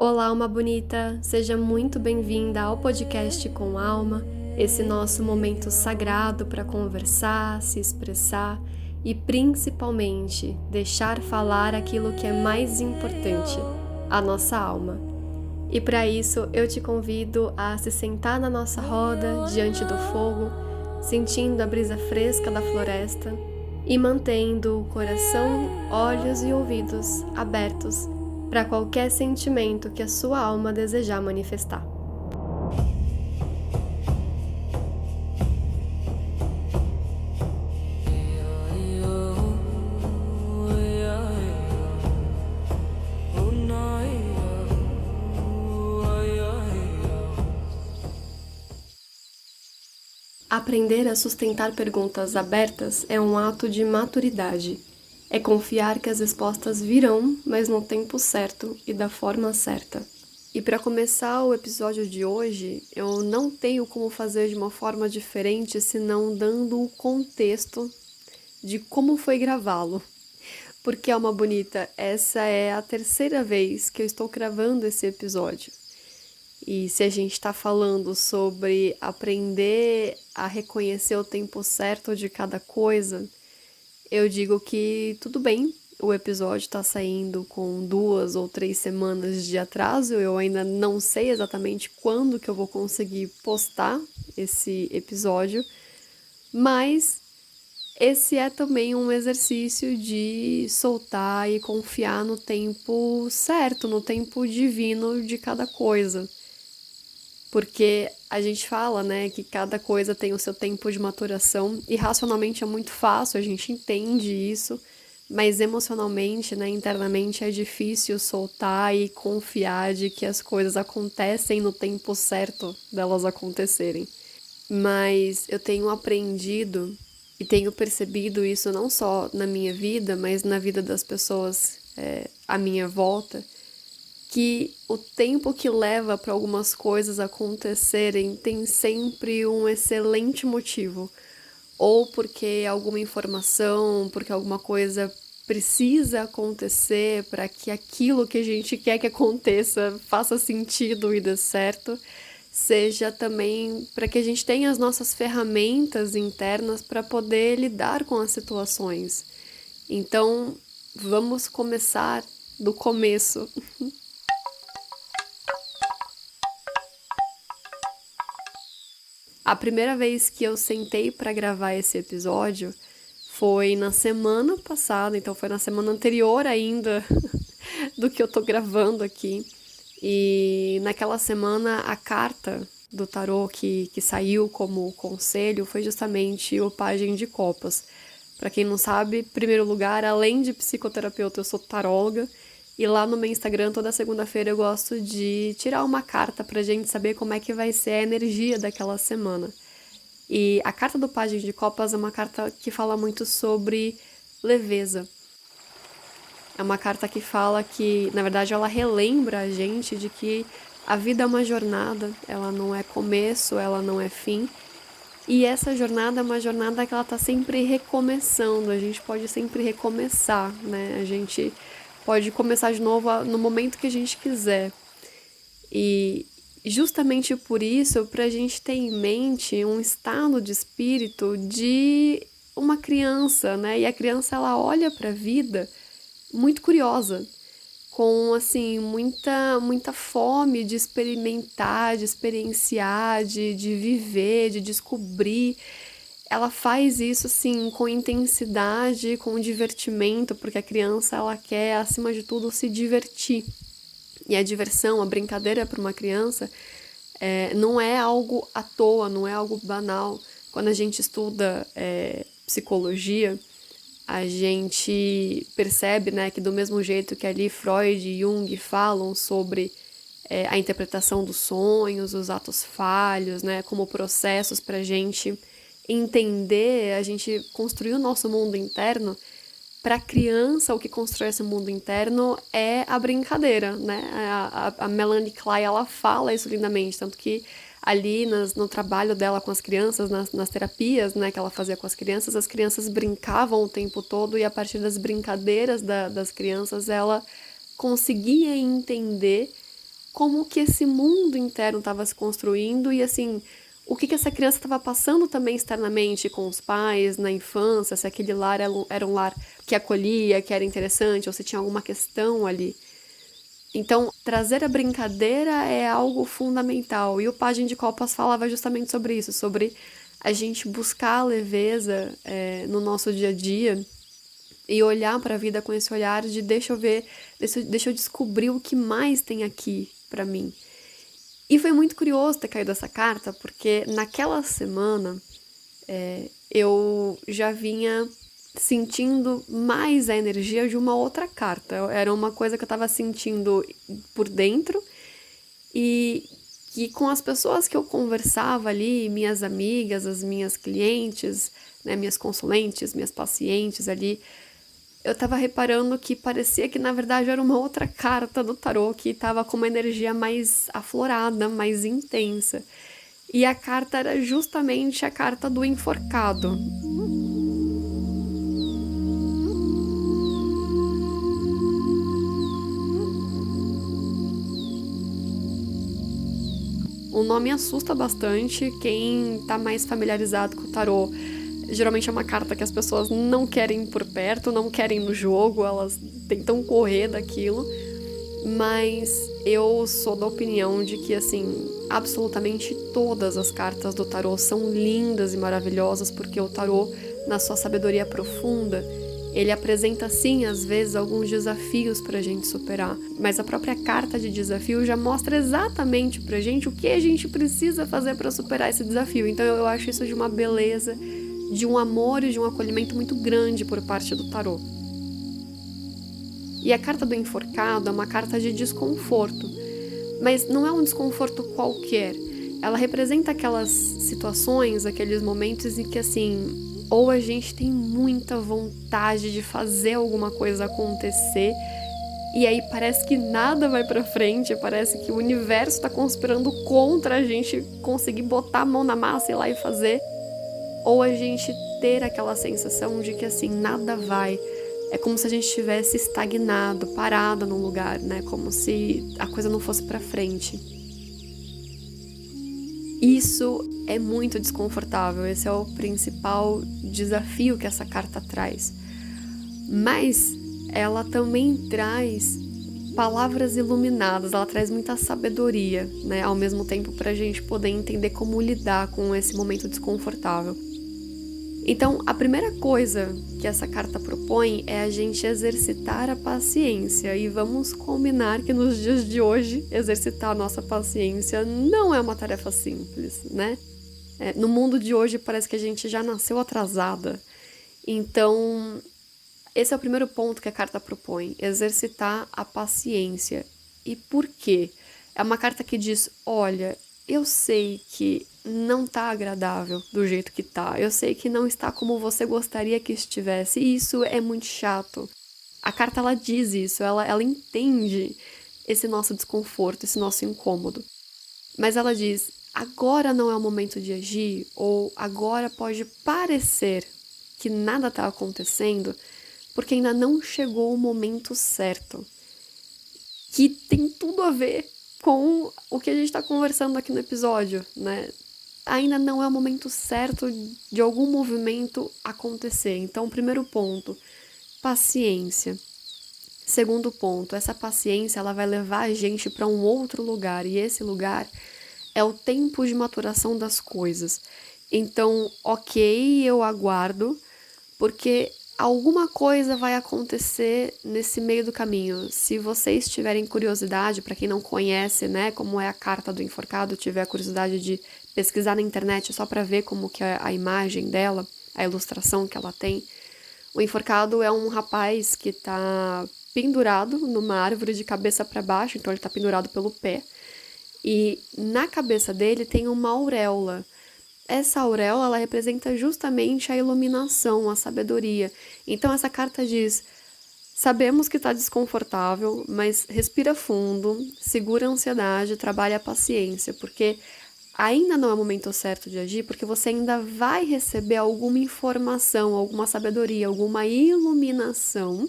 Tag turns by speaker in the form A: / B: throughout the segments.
A: Olá, alma bonita! Seja muito bem-vinda ao podcast Com Alma, esse nosso momento sagrado para conversar, se expressar e principalmente deixar falar aquilo que é mais importante, a nossa alma. E para isso eu te convido a se sentar na nossa roda, diante do fogo, sentindo a brisa fresca da floresta e mantendo o coração, olhos e ouvidos abertos para qualquer sentimento que a sua alma desejar manifestar. Aprender a sustentar perguntas abertas é um ato de maturidade. É confiar que as respostas virão, mas no tempo certo e da forma certa. E para começar o episódio de hoje, eu não tenho como fazer de uma forma diferente senão dando o contexto de como foi gravá-lo. Porque, alma bonita, essa é a terceira vez que eu estou gravando esse episódio. E se a gente está falando sobre aprender a reconhecer o tempo certo de cada coisa, eu digo que tudo bem, o episódio está saindo com 2 ou 3 semanas de atraso, eu ainda não sei exatamente quando que eu vou conseguir postar esse episódio, mas esse é também um exercício de soltar e confiar no tempo certo, no tempo divino de cada coisa. Porque a gente fala, né, que cada coisa tem o seu tempo de maturação e racionalmente é muito fácil, a gente entende isso, mas emocionalmente, né, internamente é difícil soltar e confiar de que as coisas acontecem no tempo certo delas acontecerem. Mas eu tenho aprendido e tenho percebido isso não só na minha vida, mas na vida das pessoas à minha volta, que o tempo que leva para algumas coisas acontecerem tem sempre um excelente motivo. Ou porque alguma informação, porque alguma coisa precisa acontecer para que aquilo que a gente quer que aconteça faça sentido e dê certo, seja também para que a gente tenha as nossas ferramentas internas para poder lidar com as situações. Então, vamos começar do começo. A primeira vez que eu sentei para gravar esse episódio foi na semana passada, então foi na semana anterior ainda do que eu tô gravando aqui. E naquela semana a carta do tarô que saiu como conselho foi justamente o Pajem de Copas. Para quem não sabe, em primeiro lugar, além de psicoterapeuta, eu sou taróloga. E lá no meu Instagram, toda segunda-feira, eu gosto de tirar uma carta pra gente saber como é que vai ser a energia daquela semana. E a carta do Pajem de Copas é uma carta que fala muito sobre leveza. É uma carta que fala que, na verdade, ela relembra a gente de que a vida é uma jornada, ela não é começo, ela não é fim. E essa jornada é uma jornada que ela tá sempre recomeçando, a gente pode sempre recomeçar, né? A gente pode começar de novo no momento que a gente quiser. E justamente por isso, pra gente ter em mente um estado de espírito de uma criança, né? E a criança, ela olha pra vida muito curiosa, com, assim, muita fome de experimentar, de experienciar, de viver, de descobrir. Ela faz isso, assim, com intensidade, com divertimento, porque a criança, ela quer, acima de tudo, se divertir. E a diversão, a brincadeira para uma criança não é algo à toa, não é algo banal. Quando a gente estuda psicologia, a gente percebe, né, que do mesmo jeito que ali Freud e Jung falam sobre a interpretação dos sonhos, os atos falhos, né, como processos para a gente entender, a gente construir o nosso mundo interno. Para a criança, o que constrói esse mundo interno é a brincadeira, né? A Melanie Klein, ela fala isso lindamente, tanto que ali no trabalho dela com as crianças, nas terapias, né, que ela fazia com as crianças brincavam o tempo todo e a partir das brincadeiras das crianças, ela conseguia entender como que esse mundo interno estava se construindo e, assim, o que essa criança estava passando também externamente com os pais, na infância, se aquele lar era um lar que acolhia, que era interessante, ou se tinha alguma questão ali. Então, trazer a brincadeira é algo fundamental. E o Pajem de Copas falava justamente sobre isso, sobre a gente buscar a leveza no nosso dia a dia e olhar para a vida com esse olhar de deixa eu ver, deixa eu descobrir o que mais tem aqui para mim. E foi muito curioso ter caído essa carta, porque naquela semana eu já vinha sentindo mais a energia de uma outra carta. Era uma coisa que eu estava sentindo por dentro e que com as pessoas que eu conversava ali, minhas amigas, as minhas clientes, né, minhas consulentes, minhas pacientes ali, eu estava reparando que parecia que na verdade era uma outra carta do tarô que estava com uma energia mais aflorada, mais intensa. E a carta era justamente a carta do enforcado. O nome assusta bastante quem tá mais familiarizado com o tarô. Geralmente é uma carta que as pessoas não querem ir por perto, não querem ir no jogo, elas tentam correr daquilo. Mas eu sou da opinião de que, assim, absolutamente todas as cartas do tarô são lindas e maravilhosas, porque o tarô, na sua sabedoria profunda, ele apresenta, sim, às vezes, alguns desafios pra gente superar. Mas a própria carta de desafio já mostra exatamente pra gente o que a gente precisa fazer para superar esse desafio. Então eu acho isso de uma beleza, de um amor e de um acolhimento muito grande por parte do tarô. E a carta do enforcado é uma carta de desconforto, mas não é um desconforto qualquer. Ela representa aquelas situações, aqueles momentos em que, assim, ou a gente tem muita vontade de fazer alguma coisa acontecer, e aí parece que nada vai pra frente, parece que o universo tá conspirando contra a gente conseguir botar a mão na massa e ir lá e fazer, ou a gente ter aquela sensação de que, assim, nada vai. É como se a gente estivesse estagnado, parado num lugar, né? Como se a coisa não fosse pra frente. Isso é muito desconfortável, esse é o principal desafio que essa carta traz. Mas ela também traz palavras iluminadas, ela traz muita sabedoria, né? Ao mesmo tempo pra gente poder entender como lidar com esse momento desconfortável. Então, a primeira coisa que essa carta propõe é a gente exercitar a paciência. E vamos combinar que nos dias de hoje, exercitar a nossa paciência não é uma tarefa simples, né? No mundo de hoje parece que a gente já nasceu atrasada. Então, esse é o primeiro ponto que a carta propõe, exercitar a paciência. E por quê? É uma carta que diz, olha, eu sei que não tá agradável do jeito que tá. Eu sei que não está como você gostaria que estivesse. E isso é muito chato. A carta, ela diz isso, ela entende esse nosso desconforto, esse nosso incômodo. Mas ela diz, agora não é o momento de agir, ou agora pode parecer que nada tá acontecendo, porque ainda não chegou o momento certo. Que tem tudo a ver com o que a gente está conversando aqui no episódio, né? Ainda não é o momento certo de algum movimento acontecer. Então, primeiro ponto, paciência. Segundo ponto, essa paciência ela vai levar a gente para um outro lugar, e esse lugar é o tempo de maturação das coisas. Então, ok, eu aguardo, porque alguma coisa vai acontecer nesse meio do caminho. Se vocês tiverem curiosidade, para quem não conhece, né, como é a carta do enforcado, tiver curiosidade de pesquisar na internet só para ver como que é a imagem dela, a ilustração que ela tem. O enforcado é um rapaz que está pendurado numa árvore de cabeça para baixo, então ele está pendurado pelo pé. E na cabeça dele tem uma auréola. Essa auréola ela representa justamente a iluminação, a sabedoria. Então essa carta diz, sabemos que está desconfortável, mas respira fundo, segura a ansiedade, trabalha a paciência, porque ainda não é o momento certo de agir, porque você ainda vai receber alguma informação, alguma sabedoria, alguma iluminação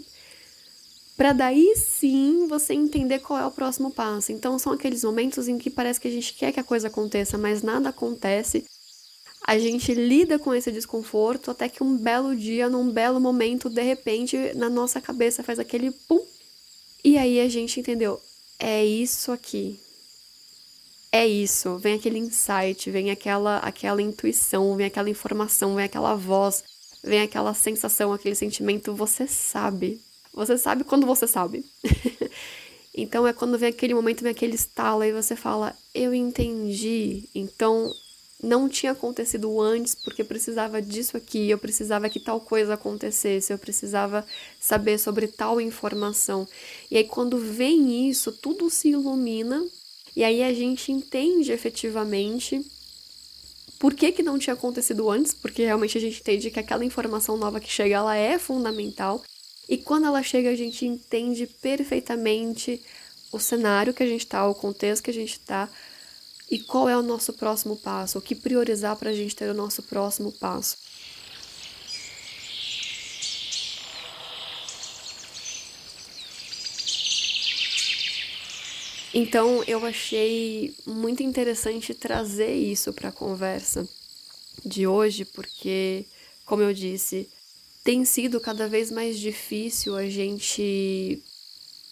A: para daí sim você entender qual é o próximo passo. Então são aqueles momentos em que parece que a gente quer que a coisa aconteça, mas nada acontece. A gente lida com esse desconforto até que um belo dia, num belo momento, de repente, na nossa cabeça faz aquele pum. E aí a gente entendeu, é isso aqui. É isso, vem aquele insight, vem aquela intuição, vem aquela informação, vem aquela voz, vem aquela sensação, aquele sentimento, você sabe. Você sabe quando você sabe. Então é quando vem aquele momento, vem aquele estalo e você fala, eu entendi. Então não tinha acontecido antes porque precisava disso aqui, eu precisava que tal coisa acontecesse, eu precisava saber sobre tal informação. E aí quando vem isso, tudo se ilumina e aí a gente entende efetivamente por que não tinha acontecido antes, porque realmente a gente entende que aquela informação nova que chega, ela é fundamental. E quando ela chega, a gente entende perfeitamente o cenário que a gente está, o contexto que a gente está e qual é o nosso próximo passo, o que priorizar para a gente ter o nosso próximo passo. Então eu achei muito interessante trazer isso para a conversa de hoje, porque, como eu disse, tem sido cada vez mais difícil a gente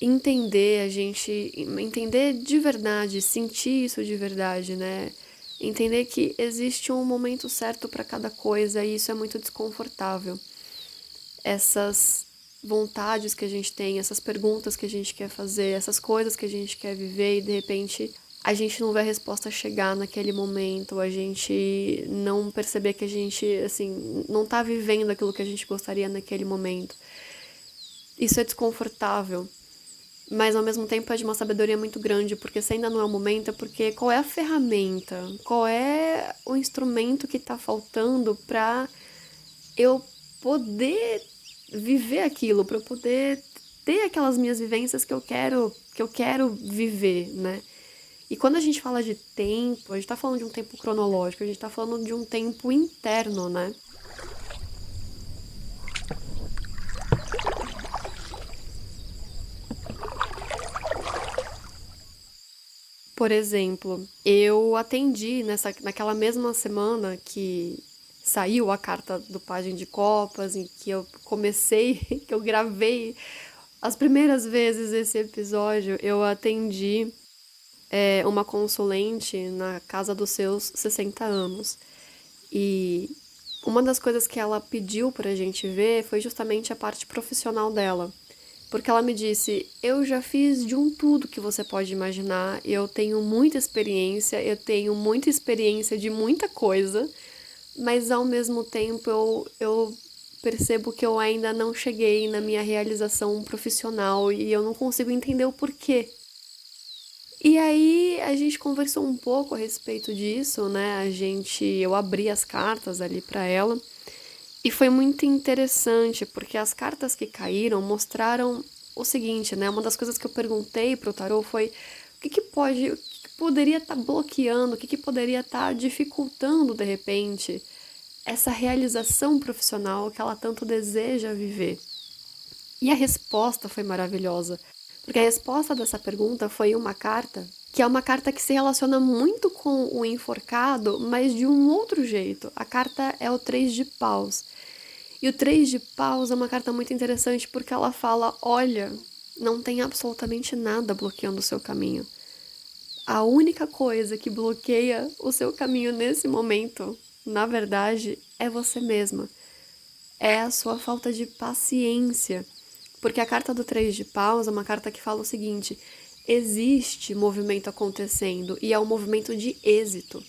A: entender de verdade, sentir isso de verdade, né? Entender que existe um momento certo para cada coisa e isso é muito desconfortável. Essas vontades que a gente tem, essas perguntas que a gente quer fazer, essas coisas que a gente quer viver e de repente a gente não vê a resposta chegar naquele momento, a gente não perceber que a gente, assim, não tá vivendo aquilo que a gente gostaria naquele momento. Isso é desconfortável, mas ao mesmo tempo é de uma sabedoria muito grande, porque se ainda não é o momento, é porque qual é a ferramenta, qual é o instrumento que tá faltando pra eu poder viver aquilo, para eu poder ter aquelas minhas vivências que eu quero viver, né? E quando a gente fala de tempo, a gente tá falando de um tempo cronológico, a gente tá falando de um tempo interno, né? Por exemplo, eu atendi naquela mesma semana que saiu a carta do Pajem de Copas, em que eu comecei, que eu gravei as primeiras vezes esse episódio, eu atendi uma consulente na casa dos seus 60 anos. E uma das coisas que ela pediu pra gente ver foi justamente a parte profissional dela. Porque ela me disse, eu já fiz de um tudo que você pode imaginar, eu tenho muita experiência, eu tenho muita experiência de muita coisa, mas ao mesmo tempo eu percebo que eu ainda não cheguei na minha realização profissional e eu não consigo entender o porquê. E aí a gente conversou um pouco a respeito disso, né? Eu abri as cartas ali para ela e foi muito interessante porque as cartas que caíram mostraram o seguinte, né? Uma das coisas que eu perguntei pro tarô foi o que poderia estar bloqueando, o que poderia estar dificultando de repente essa realização profissional que ela tanto deseja viver. E a resposta foi maravilhosa, porque a resposta dessa pergunta foi uma carta, que é uma carta que se relaciona muito com o enforcado, mas de um outro jeito. A carta é o Três de Paus. E o Três de Paus é uma carta muito interessante porque ela fala: olha, não tem absolutamente nada bloqueando o seu caminho. A única coisa que bloqueia o seu caminho nesse momento, na verdade, é você mesma. É a sua falta de paciência. Porque a carta do Três de Paus é uma carta que fala o seguinte: existe movimento acontecendo e é um movimento de êxito.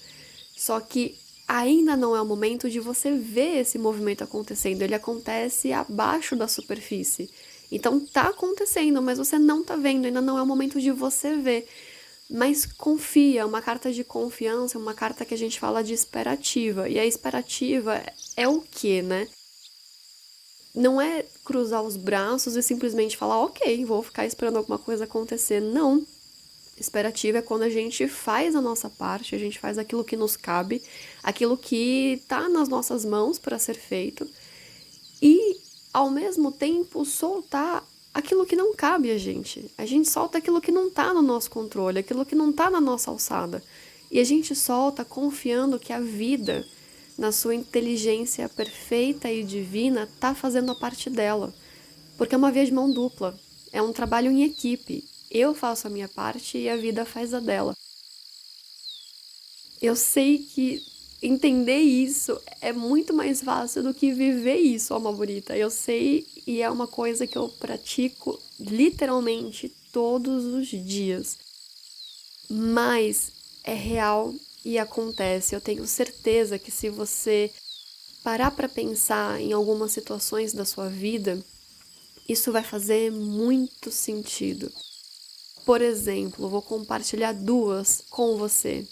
A: Só que ainda não é o momento de você ver esse movimento acontecendo. Ele acontece abaixo da superfície. Então tá acontecendo, mas você não tá vendo, ainda não é o momento de você ver. Mas confia, uma carta de confiança, uma carta que a gente fala de esperativa. E a esperativa é o quê, né? Não é cruzar os braços e simplesmente falar, ok, vou ficar esperando alguma coisa acontecer. Não. Esperativa é quando a gente faz a nossa parte, a gente faz aquilo que nos cabe, aquilo que tá nas nossas mãos para ser feito e, ao mesmo tempo, soltar aquilo que não cabe a gente. A gente solta aquilo que não tá no nosso controle, aquilo que não tá na nossa alçada. E a gente solta confiando que a vida, na sua inteligência perfeita e divina, tá fazendo a parte dela. Porque é uma via de mão dupla. É um trabalho em equipe. Eu faço a minha parte e a vida faz a dela. Eu sei que entender isso é muito mais fácil do que viver isso, alma bonita. Eu sei e é uma coisa que eu pratico literalmente todos os dias. Mas é real e acontece. Eu tenho certeza que se você parar para pensar em algumas situações da sua vida, isso vai fazer muito sentido. Por exemplo, vou compartilhar duas com você.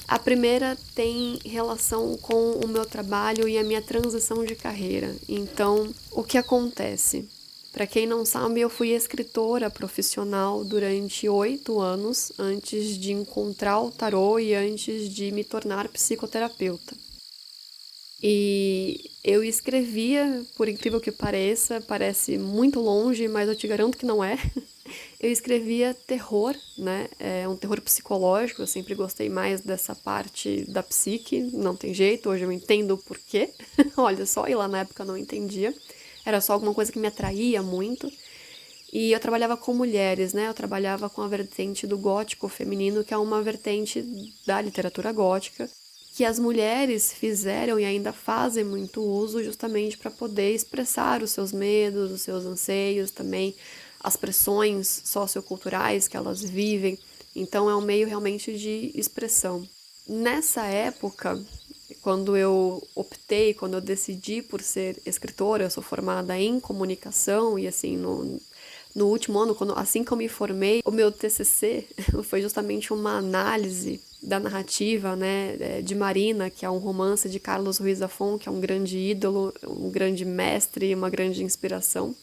A: A primeira tem relação com o meu trabalho e a minha transição de carreira. Então, o que acontece? Para quem não sabe, eu fui escritora profissional durante 8 anos antes de encontrar o tarô e antes de me tornar psicoterapeuta. E eu escrevia, por incrível que pareça, parece muito longe, mas eu te garanto que não é. Eu escrevia terror, né? É um terror psicológico, eu sempre gostei mais dessa parte da psique, não tem jeito, hoje eu entendo o porquê. Olha só, e lá na época eu não entendia. Era só alguma coisa que me atraía muito. E eu trabalhava com mulheres, né? Eu trabalhava com a vertente do gótico feminino, que é uma vertente da literatura gótica, que as mulheres fizeram e ainda fazem muito uso justamente para poder expressar os seus medos, os seus anseios também, as pressões socioculturais que elas vivem. Então é um meio realmente de expressão. Nessa época, quando eu optei, quando eu decidi por ser escritora, eu sou formada em comunicação e assim, no último ano, assim que eu me formei, o meu TCC foi justamente uma análise da narrativa, né, de Marina, que é um romance de Carlos Ruiz Zafón, que é um grande ídolo, um grande mestre, uma grande inspiração.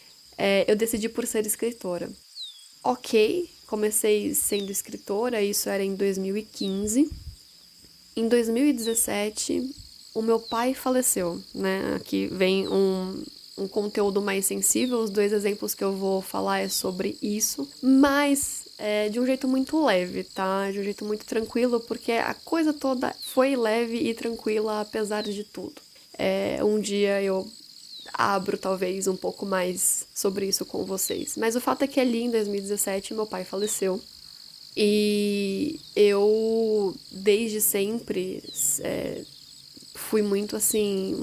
A: Eu decidi por ser escritora. Ok, comecei sendo escritora, isso era em 2015. Em 2017, o meu pai faleceu, né? Aqui vem um conteúdo mais sensível, os 2 exemplos que eu vou falar é sobre isso, mas de um jeito muito leve, tá? De um jeito muito tranquilo, porque a coisa toda foi leve e tranquila apesar de tudo. Um dia eu abro talvez um pouco mais sobre isso com vocês, mas o fato é que ali em 2017 meu pai faleceu. E eu, desde sempre, fui muito assim,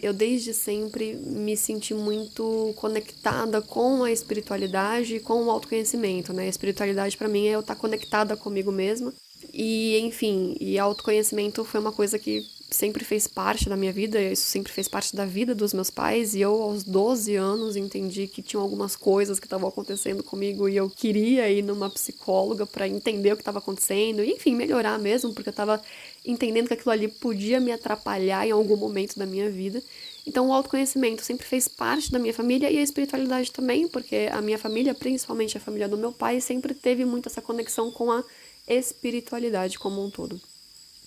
A: eu desde sempre me senti muito conectada com a espiritualidade e com o autoconhecimento, né? A espiritualidade para mim é eu estar conectada comigo mesma. E, enfim, e autoconhecimento foi uma coisa que sempre fez parte da minha vida, isso sempre fez parte da vida dos meus pais, e eu aos 12 anos entendi que tinham algumas coisas que estavam acontecendo comigo e eu queria ir numa psicóloga para entender o que estava acontecendo, e, enfim, melhorar mesmo, porque eu estava entendendo que aquilo ali podia me atrapalhar em algum momento da minha vida. Então o autoconhecimento sempre fez parte da minha família e a espiritualidade também, porque a minha família, principalmente a família do meu pai, sempre teve muito essa conexão com a espiritualidade como um todo.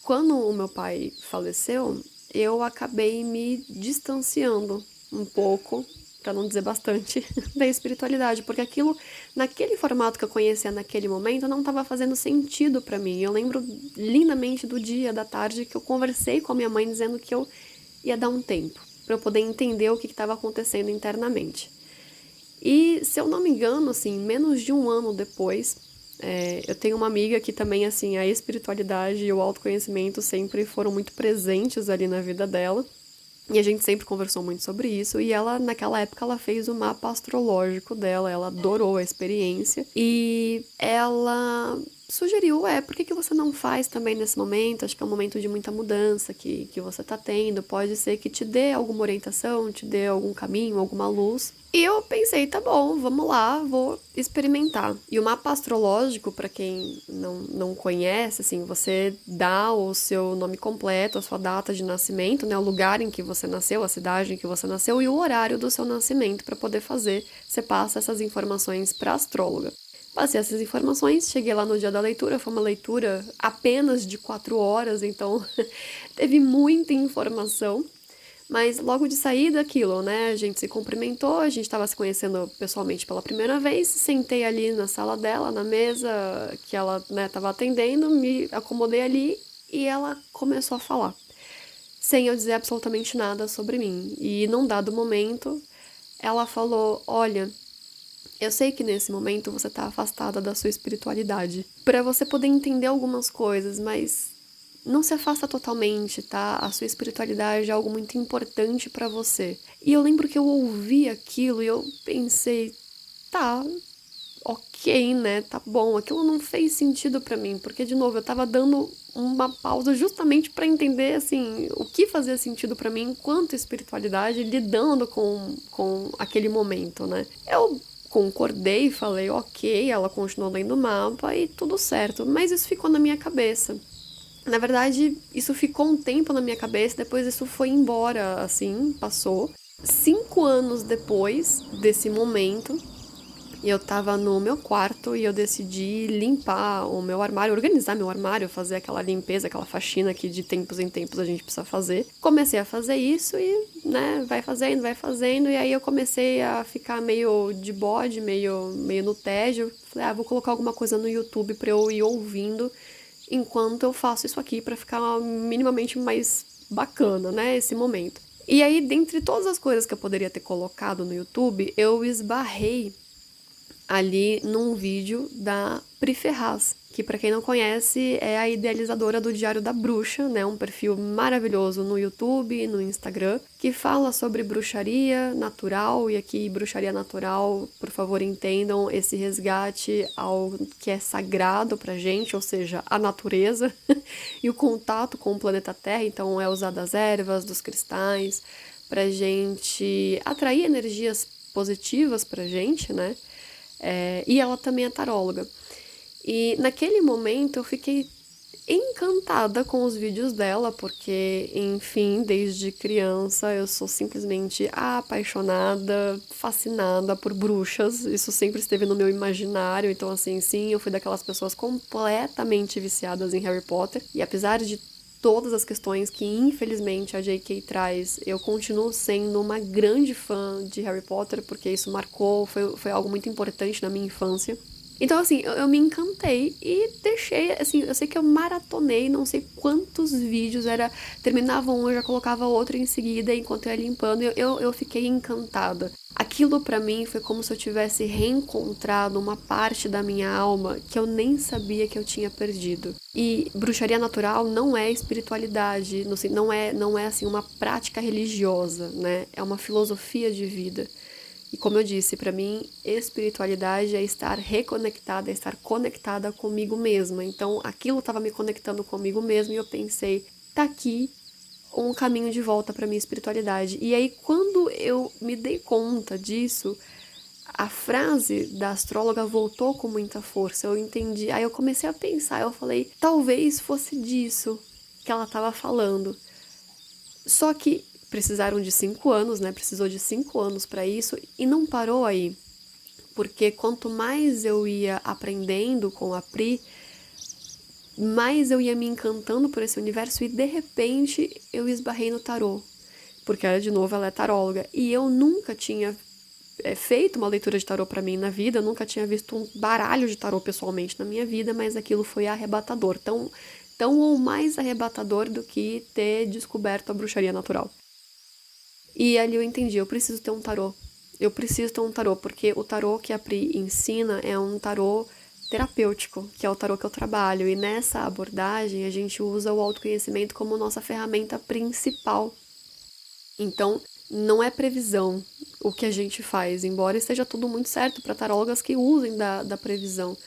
A: Quando o meu pai faleceu, eu acabei me distanciando um pouco, para não dizer bastante, da espiritualidade, porque aquilo, naquele formato que eu conhecia naquele momento, não estava fazendo sentido para mim. Eu lembro lindamente do dia, da tarde, que eu conversei com a minha mãe dizendo que eu ia dar um tempo, para eu poder entender o que estava acontecendo internamente. E, se eu não me engano, assim, menos de um ano depois, eu tenho uma amiga que também, assim, a espiritualidade e o autoconhecimento sempre foram muito presentes ali na vida dela. E a gente sempre conversou muito sobre isso. E ela, naquela época, ela fez o mapa astrológico dela. Ela adorou a experiência. E ela sugeriu, por que você não faz também nesse momento? Acho que é um momento de muita mudança que você tá tendo. Pode ser que te dê alguma orientação, te dê algum caminho, alguma luz. E eu pensei, tá bom, vamos lá, vou experimentar. E o mapa astrológico, para quem não conhece, assim, você dá o seu nome completo, a sua data de nascimento, né, o lugar em que você nasceu, a cidade em que você nasceu e o horário do seu nascimento para poder fazer. Você passa essas informações para a astróloga. Passei essas informações, cheguei lá no dia da leitura, foi uma leitura apenas de 4 horas, então teve muita informação. Mas logo de saída, aquilo, né? A gente se cumprimentou, a gente estava se conhecendo pessoalmente pela primeira vez. Sentei ali na sala dela, na mesa que ela, né, estava atendendo, me acomodei ali e ela começou a falar, sem eu dizer absolutamente nada sobre mim. E num dado momento, ela falou: Olha, eu sei que nesse momento você tá afastada da sua espiritualidade, para você poder entender algumas coisas, mas não se afasta totalmente, tá? A sua espiritualidade é algo muito importante pra você. E eu lembro que eu ouvi aquilo e eu pensei, tá, ok, né? Tá bom. Aquilo não fez sentido pra mim, porque de novo eu tava dando uma pausa justamente pra entender assim, o que fazia sentido pra mim enquanto espiritualidade lidando com aquele momento, né? Eu concordei, falei, ok, ela continuou lendo o mapa e tudo certo, mas isso ficou na minha cabeça. Na verdade, isso ficou um tempo na minha cabeça, depois isso foi embora, assim, passou. 5 anos depois desse momento, eu tava no meu quarto e eu decidi limpar o meu armário, organizar meu armário, fazer aquela limpeza, aquela faxina que de tempos em tempos a gente precisa fazer. Comecei a fazer isso e, né, vai fazendo, e aí eu comecei a ficar meio de bode, meio no tédio. Falei, vou colocar alguma coisa no YouTube pra eu ir ouvindo enquanto eu faço isso aqui pra ficar minimamente mais bacana, né, esse momento. E aí, dentre todas as coisas que eu poderia ter colocado no YouTube, eu esbarrei ali num vídeo da Pri Ferraz, que para quem não conhece é a idealizadora do Diário da Bruxa, né, um perfil maravilhoso no YouTube e no Instagram, que fala sobre bruxaria natural, e aqui bruxaria natural, por favor entendam esse resgate ao que é sagrado pra gente, ou seja, a natureza e o contato com o planeta Terra, então é usar das ervas, dos cristais, pra gente atrair energias positivas pra gente, né? E ela também é taróloga. E naquele momento eu fiquei encantada com os vídeos dela, porque, enfim, desde criança eu sou simplesmente apaixonada, fascinada por bruxas. Isso sempre esteve no meu imaginário. Então, assim, sim, eu fui daquelas pessoas completamente viciadas em Harry Potter. E apesar de todas as questões que, infelizmente, a J.K. traz, eu continuo sendo uma grande fã de Harry Potter, porque isso marcou, foi algo muito importante na minha infância. Então, assim, eu me encantei e deixei, assim, eu sei que eu maratonei, não sei quantos vídeos era, terminava um, eu já colocava outro em seguida, enquanto eu ia limpando, eu fiquei encantada. Aquilo pra mim foi como se eu tivesse reencontrado uma parte da minha alma que eu nem sabia que eu tinha perdido. E bruxaria natural não é espiritualidade, não é assim uma prática religiosa, né? É uma filosofia de vida. E como eu disse, pra mim, espiritualidade é estar reconectada, é estar conectada comigo mesma. Então, aquilo estava me conectando comigo mesma e eu pensei, tá aqui um caminho de volta pra minha espiritualidade. E aí, quando eu me dei conta disso, a frase da astróloga voltou com muita força. Eu entendi. Aí eu comecei a pensar, eu falei, talvez fosse disso que ela estava falando. Só que precisaram de 5 anos, né? Precisou de 5 anos para isso e não parou aí. Porque quanto mais eu ia aprendendo com a Pri, mais eu ia me encantando por esse universo e de repente eu esbarrei no tarô. Porque ela, de novo, ela é taróloga. E eu nunca tinha feito uma leitura de tarô para mim na vida, eu nunca tinha visto um baralho de tarô pessoalmente na minha vida, mas aquilo foi arrebatador. Tão ou mais arrebatador do que ter descoberto a bruxaria natural. E ali eu entendi, eu preciso ter um tarô. Eu preciso ter um tarô, porque o tarô que a Pri ensina é um tarô terapêutico, que é o tarô que eu trabalho. E nessa abordagem a gente usa o autoconhecimento como nossa ferramenta principal. Então, não é previsão o que a gente faz, embora esteja tudo muito certo para tarólogas que usem da previsão.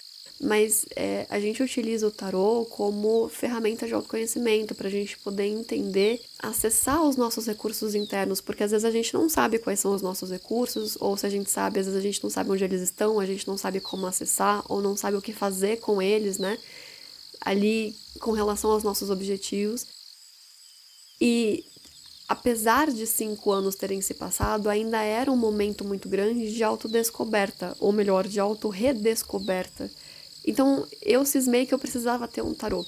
A: Mas a gente utiliza o tarô como ferramenta de autoconhecimento para a gente poder entender, acessar os nossos recursos internos, porque às vezes a gente não sabe quais são os nossos recursos, ou se a gente sabe, às vezes a gente não sabe onde eles estão, a gente não sabe como acessar, ou não sabe o que fazer com eles, né? Ali com relação aos nossos objetivos. E apesar de 5 anos terem se passado, ainda era um momento muito grande de autodescoberta, ou melhor, de autorredescoberta. Então, eu cismei que eu precisava ter um tarô.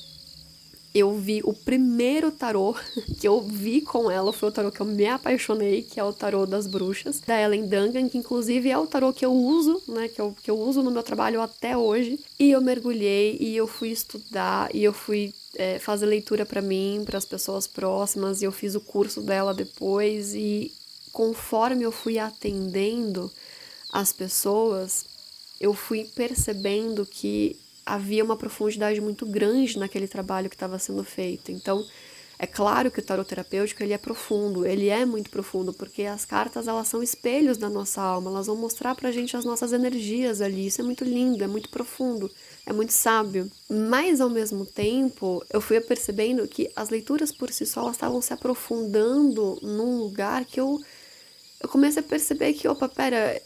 A: Eu vi o primeiro tarô que eu vi com ela, foi o tarô que eu me apaixonei, que é o tarô das bruxas, da Ellen Dungan, que inclusive é o tarô que eu uso, né, que eu uso no meu trabalho até hoje. E eu mergulhei, e eu fui estudar, e eu fui fazer leitura para mim, para as pessoas próximas, e eu fiz o curso dela depois, e conforme eu fui atendendo as pessoas, eu fui percebendo que havia uma profundidade muito grande naquele trabalho que estava sendo feito. Então, é claro que o tarot terapêutico ele é profundo, ele é muito profundo, porque as cartas elas são espelhos da nossa alma, elas vão mostrar pra gente as nossas energias ali. Isso é muito lindo, é muito profundo, é muito sábio. Mas, ao mesmo tempo, eu fui percebendo que as leituras por si só elas estavam se aprofundando num lugar que eu comecei a perceber que, opa, pera,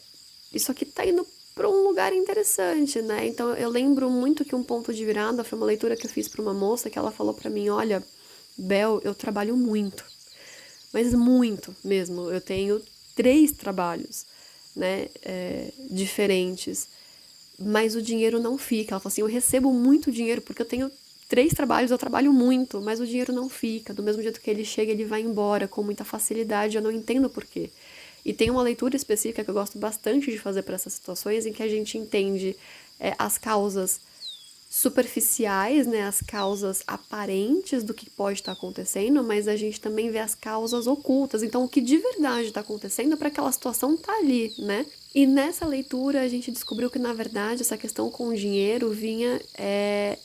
A: isso aqui tá indo para um lugar interessante, né? Então eu lembro muito que um ponto de virada foi uma leitura que eu fiz para uma moça que ela falou para mim, olha, Bel, eu trabalho muito, mas muito mesmo. Eu tenho 3 trabalhos, né, diferentes, mas o dinheiro não fica. Ela falou assim, eu recebo muito dinheiro porque eu tenho 3 trabalhos, eu trabalho muito, mas o dinheiro não fica. Do mesmo jeito que ele chega, ele vai embora com muita facilidade. Eu não entendo por quê. E tem uma leitura específica que eu gosto bastante de fazer para essas situações, em que a gente entende as causas superficiais, né, as causas aparentes do que pode estar acontecendo, mas a gente também vê as causas ocultas. Então, o que de verdade está acontecendo para aquela situação tá ali, né? E nessa leitura a gente descobriu que, na verdade, essa questão com o dinheiro vinha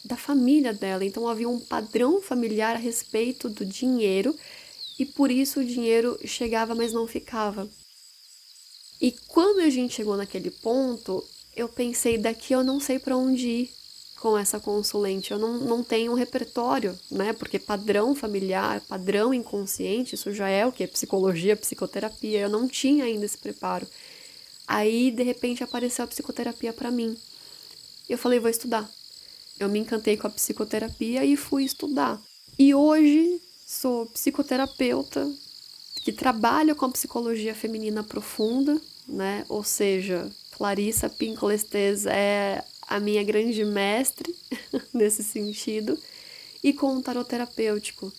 A: da família dela. Então, havia um padrão familiar a respeito do dinheiro e por isso o dinheiro chegava, mas não ficava. E quando a gente chegou naquele ponto, eu pensei, daqui eu não sei para onde ir com essa consulente. Eu não tenho um repertório, né? Porque padrão familiar, padrão inconsciente, isso já é o que? Psicologia, psicoterapia. Eu não tinha ainda esse preparo. Aí, de repente, apareceu a psicoterapia para mim. Eu falei, vou estudar. Eu me encantei com a psicoterapia e fui estudar. E hoje sou psicoterapeuta que trabalha com a psicologia feminina profunda, né? Ou seja, Clarissa Pinkola-Estés é a minha grande mestre nesse sentido, e com o tarot terapêutico.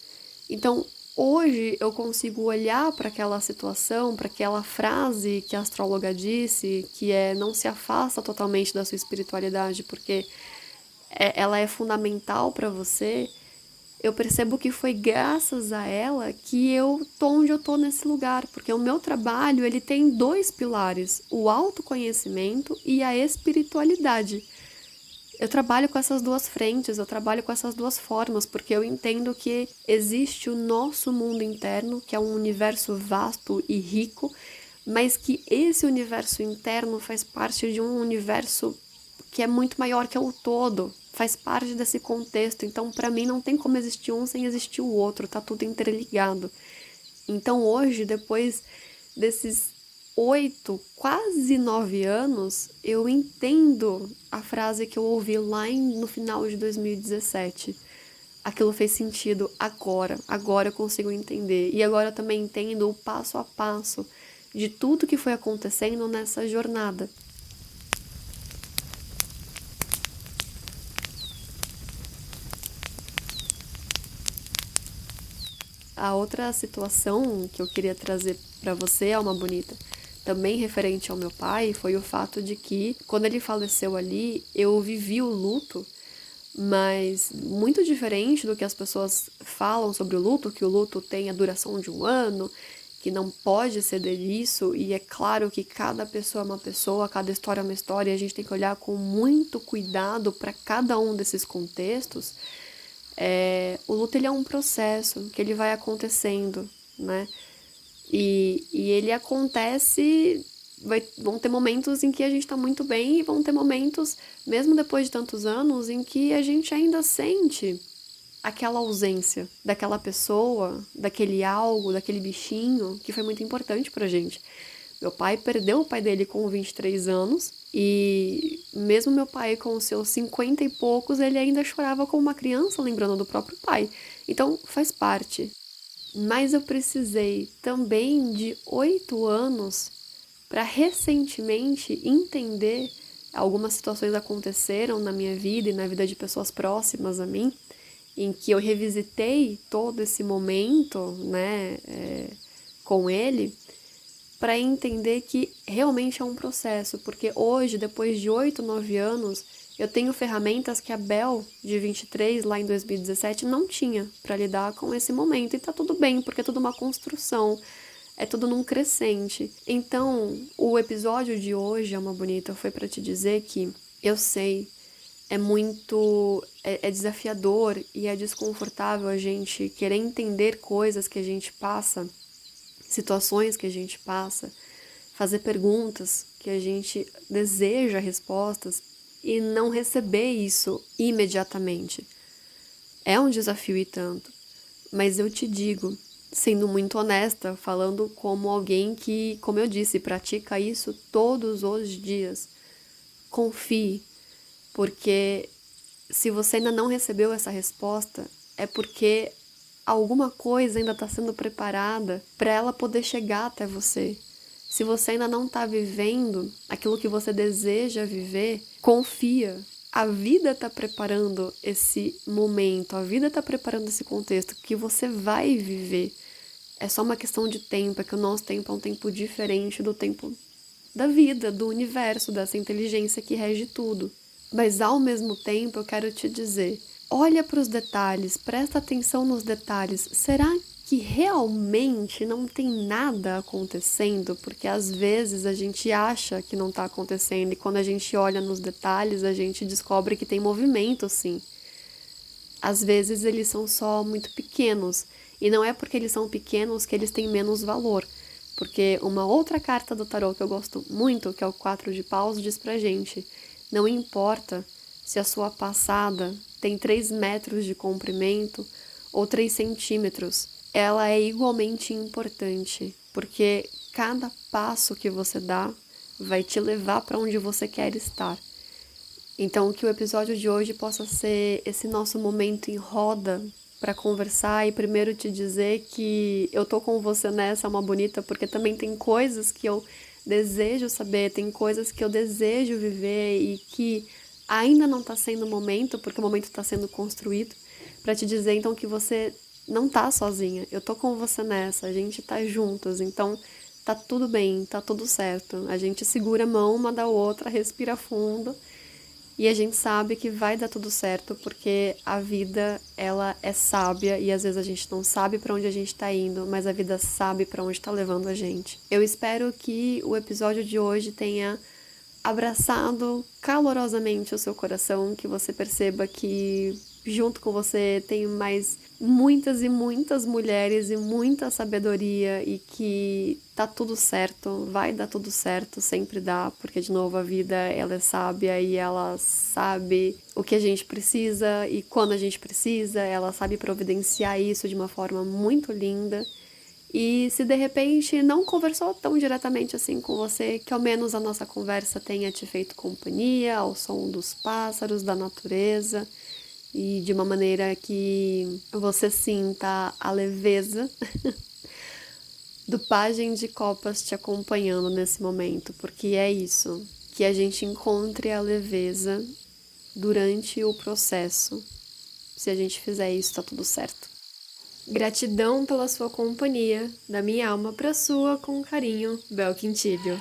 A: Então, hoje eu consigo olhar para aquela situação, para aquela frase que a astróloga disse, que é não se afasta totalmente da sua espiritualidade, porque ela é fundamental para você. Eu percebo que foi graças a ela que eu tô onde eu tô nesse lugar, porque o meu trabalho ele tem 2 pilares, o autoconhecimento e a espiritualidade. Eu trabalho com essas 2 frentes, eu trabalho com essas 2 formas, porque eu entendo que existe o nosso mundo interno, que é um universo vasto e rico, mas que esse universo interno faz parte de um universo que é muito maior que o todo, faz parte desse contexto. Então, para mim, não tem como existir um sem existir o outro, tá tudo interligado. Então, hoje, depois desses 8, quase 9 anos, eu entendo a frase que eu ouvi lá no final de 2017. Aquilo fez sentido agora eu consigo entender. E agora eu também entendo o passo a passo de tudo que foi acontecendo nessa jornada. A outra situação que eu queria trazer para você, Alma Bonita, também referente ao meu pai, foi o fato de que, quando ele faleceu ali, eu vivi o luto, mas muito diferente do que as pessoas falam sobre o luto, que o luto tem a duração de 1 ano, que não pode ceder isso, e é claro que cada pessoa é uma pessoa, cada história é uma história, e a gente tem que olhar com muito cuidado para cada um desses contextos. O luto ele é um processo que ele vai acontecendo, né? E ele acontece, vão ter momentos em que a gente tá muito bem e vão ter momentos, mesmo depois de tantos anos, em que a gente ainda sente aquela ausência daquela pessoa, daquele algo, daquele bichinho que foi muito importante pra gente. Meu pai perdeu o pai dele com 23 anos e mesmo meu pai com os seus 50 e poucos, ele ainda chorava como uma criança lembrando do próprio pai. Então faz parte. Mas eu precisei também de 8 anos para recentemente entender. Algumas situações aconteceram na minha vida e na vida de pessoas próximas a mim, em que eu revisitei todo esse momento, né, com ele, para entender que realmente é um processo, porque hoje, depois de 8, 9 anos, eu tenho ferramentas que a Bel, de 23, lá em 2017, não tinha para lidar com esse momento. E tá tudo bem, porque é tudo uma construção, é tudo num crescente. Então, o episódio de hoje, Alma Bonita, foi para te dizer que eu sei, é muito, é desafiador e é desconfortável a gente querer entender coisas que a gente passa, situações que a gente passa, fazer perguntas que a gente deseja respostas e não receber isso imediatamente. É um desafio e tanto, mas eu te digo, sendo muito honesta, falando como alguém que, como eu disse, pratica isso todos os dias. Confie, porque se você ainda não recebeu essa resposta, é porque alguma coisa ainda está sendo preparada para ela poder chegar até você. Se você ainda não está vivendo aquilo que você deseja viver, confia. A vida está preparando esse momento, a vida está preparando esse contexto que você vai viver. É só uma questão de tempo, é que o nosso tempo é um tempo diferente do tempo da vida, do universo, dessa inteligência que rege tudo. Mas ao mesmo tempo eu quero te dizer, olha para os detalhes, presta atenção nos detalhes. Será que realmente não tem nada acontecendo? Porque às vezes a gente acha que não está acontecendo e quando a gente olha nos detalhes a gente descobre que tem movimento, sim. Às vezes eles são só muito pequenos e não é porque eles são pequenos que eles têm menos valor. Porque uma outra carta do tarô que eu gosto muito, que é o 4 de paus, diz pra gente: não importa se a sua passada tem 3 metros de comprimento ou 3 centímetros, ela é igualmente importante, porque cada passo que você dá vai te levar para onde você quer estar. Então, que o episódio de hoje possa ser esse nosso momento em roda para conversar e primeiro te dizer que eu tô com você nessa, Alma Bonita, porque também tem coisas que eu desejo saber, tem coisas que eu desejo viver e que ainda não tá sendo o momento, porque o momento está sendo construído, para te dizer então que você não tá sozinha. Eu tô com você nessa, a gente tá juntas, então tá tudo bem, tá tudo certo. A gente segura a mão uma da outra, respira fundo. E a gente sabe que vai dar tudo certo, porque a vida, ela é sábia e às vezes a gente não sabe para onde a gente está indo, mas a vida sabe para onde está levando a gente. Eu espero que o episódio de hoje tenha abraçado calorosamente o seu coração, que você perceba que junto com você tem mais muitas e muitas mulheres e muita sabedoria e que tá tudo certo, vai dar tudo certo, sempre dá, porque de novo a vida ela é sábia e ela sabe o que a gente precisa e quando a gente precisa, ela sabe providenciar isso de uma forma muito linda. E se de repente não conversou tão diretamente assim com você, que ao menos a nossa conversa tenha te feito companhia ao som dos pássaros, da natureza, e de uma maneira que você sinta a leveza do pajem de copas te acompanhando nesse momento, porque é isso, que a gente encontre a leveza durante o processo. Se a gente fizer isso, tá tudo certo. Gratidão pela sua companhia, da minha alma pra sua, com carinho, Bel Quintilho.